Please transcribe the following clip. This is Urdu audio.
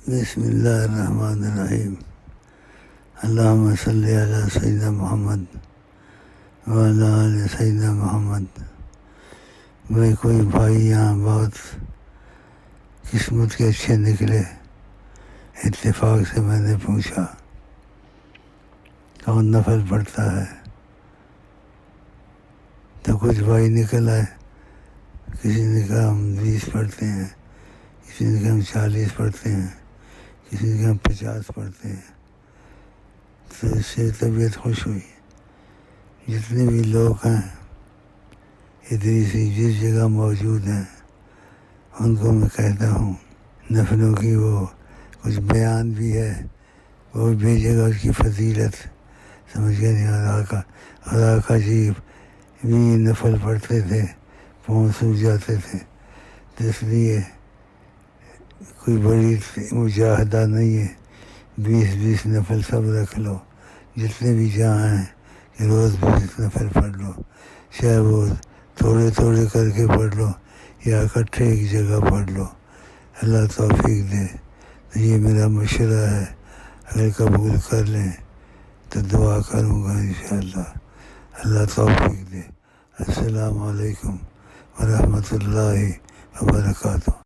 بسم اللہ الرحمن الرحیم۔ اللہم صلی علی سیدنا محمد وعلی آل سیدنا محمد۔ بھائی کوئی بھائی یہاں بہت قسمت کے اچھے نکلے، اتفاق سے میں نے پوچھا کون نفل پڑھتا ہے، تو کچھ بھائی نکل آئے۔ کسی نے کہا ہم 20 پڑھتے ہیں، کسی نے کہا ہم 40 پڑھتے ہیں، کسی نے کہا ہم 50 پڑھتے ہیں۔ تو اس سے طبیعت خوش ہوئی۔ جتنے بھی لوگ ہیں ادریسی جس جگہ موجود ہیں ان کو میں کہتا ہوں نفلوں کی وہ کچھ بیان بھی ہے، وہ بھیجے گا اس کی فضیلت، سمجھ گئے نہیں؟ ادا جی بھی نفل پڑھتے تھے، پاؤں سوج جاتے تھے، تو اس لیے کوئی بڑی مجاہدہ نہیں ہے۔ 20 نفل سب رکھ لو، جتنے بھی جہاں ہیں کہ روز 20 نفل پڑھ لو، چاہے وہ تھوڑے تھوڑے کر کے پڑھ لو یا اکٹھے ایک جگہ پڑھ لو۔ اللہ توفیق دے۔ تو یہ میرا مشورہ ہے، اگر قبول کر لیں تو دعا کروں گا انشاءاللہ۔ اللہ توفیق دے۔ السلام علیکم ورحمۃ اللہ وبرکاتہ۔